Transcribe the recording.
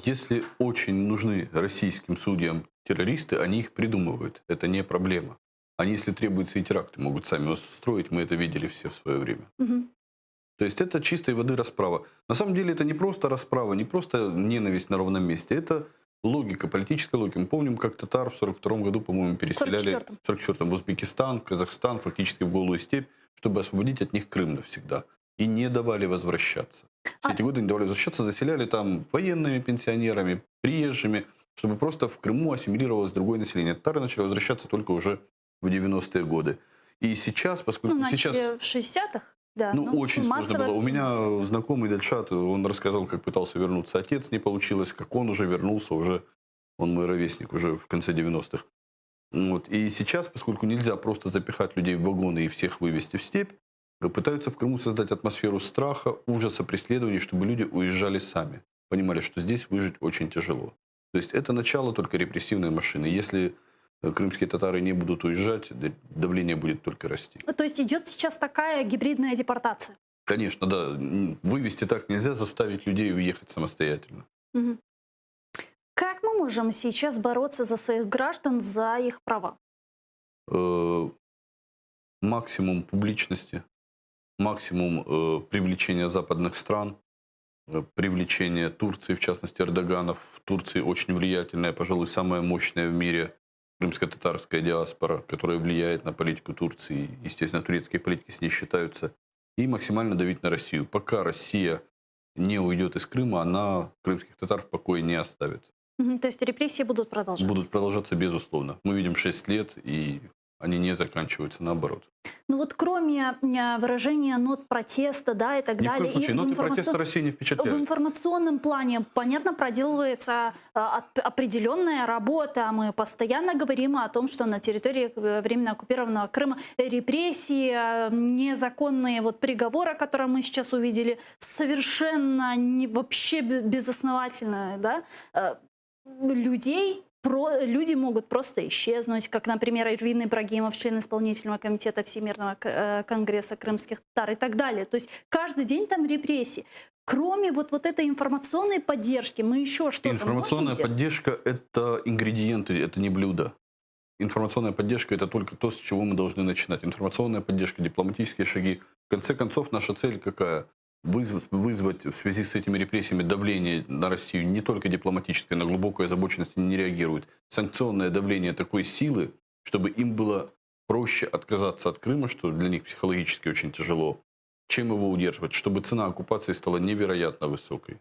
Если очень нужны российским судьям террористы, они их придумывают. Это не проблема. Они, если требуется и теракты, могут сами устроить. Мы это видели все в свое время. Мгм. То есть это чистой воды расправа. На самом деле это не просто расправа, не просто ненависть на ровном месте. Это логика, политическая логика. Мы помним, как татар в 1942 году, по-моему, переселяли В 44-м. в 1944 в Узбекистан, в Казахстан, фактически в Голую степь, чтобы освободить от них Крым навсегда. И не давали возвращаться. Все А, эти годы не давали возвращаться, заселяли там военными, пенсионерами, приезжими, чтобы просто в Крыму ассимилировалось другое население. Татары начали возвращаться только уже в 90-е годы. И сейчас, ну, поскольку сейчас... начали в 60-х, да, Ну, но очень сложно массово было. в У 90-х. меня знакомый Дальшат, он рассказывал, как пытался вернуться отец, не получилось, как он уже вернулся, уже он мой ровесник, уже в конце 90-х. Вот. И сейчас, поскольку нельзя просто запихать людей в вагоны и всех вывести в степь, пытаются в Крыму создать атмосферу страха, ужаса, преследований, чтобы люди уезжали сами. Понимали, что здесь выжить очень тяжело. То есть это начало только репрессивной машины. Если крымские татары не будут уезжать, давление будет только расти. То есть идет сейчас такая гибридная депортация. Конечно, да. Вывести так нельзя, заставить людей уехать самостоятельно. Мгм. Как мы можем сейчас бороться за своих граждан, за их права? Э, Максимум публичности, максимум привлечения западных стран, привлечения Турции, в частности Эрдогана. В Турции очень влиятельная, пожалуй, самая мощная в мире крымско-татарская диаспора, которая влияет на политику Турции. Естественно, турецкие политики с ней считаются. И максимально давить на Россию. Пока Россия не уйдет из Крыма, она крымских татар в покое не оставит. Мгм. То есть репрессии будут продолжаться. Будут продолжаться безусловно. Мы видим 6 лет, и они не заканчиваются, наоборот. Ну вот кроме выражения нот протеста, да, и так Ни в далее, коем случае. и Ноты протеста России не в впечатляют. информационном плане, понятно, проделывается определенная работа. Мы постоянно говорим о том, что на территории временно оккупированного Крыма репрессии, незаконные вот приговоры, которые мы сейчас увидели, совершенно вообще безосновательные, да, люди могут просто исчезнуть, как, например, Эрвин Ибрагимов, член исполнительного комитета Всемирного конгресса крымских татар и так далее. То есть каждый день там репрессии. Кроме вот этой информационной поддержки, мы еще что-то Информационная можем делать? поддержка – это ингредиенты, это не блюдо. Информационная поддержка – это только то, с чего мы должны начинать. Информационная поддержка, дипломатические шаги. В конце концов, наша цель какая? Вызвать в связи с этими репрессиями давление на Россию не только дипломатическое, на глубокую озабоченность не реагирует. Санкционное давление такой силы, чтобы им было проще отказаться от Крыма, что для них психологически очень тяжело, чем его удерживать, чтобы цена оккупации стала невероятно высокой.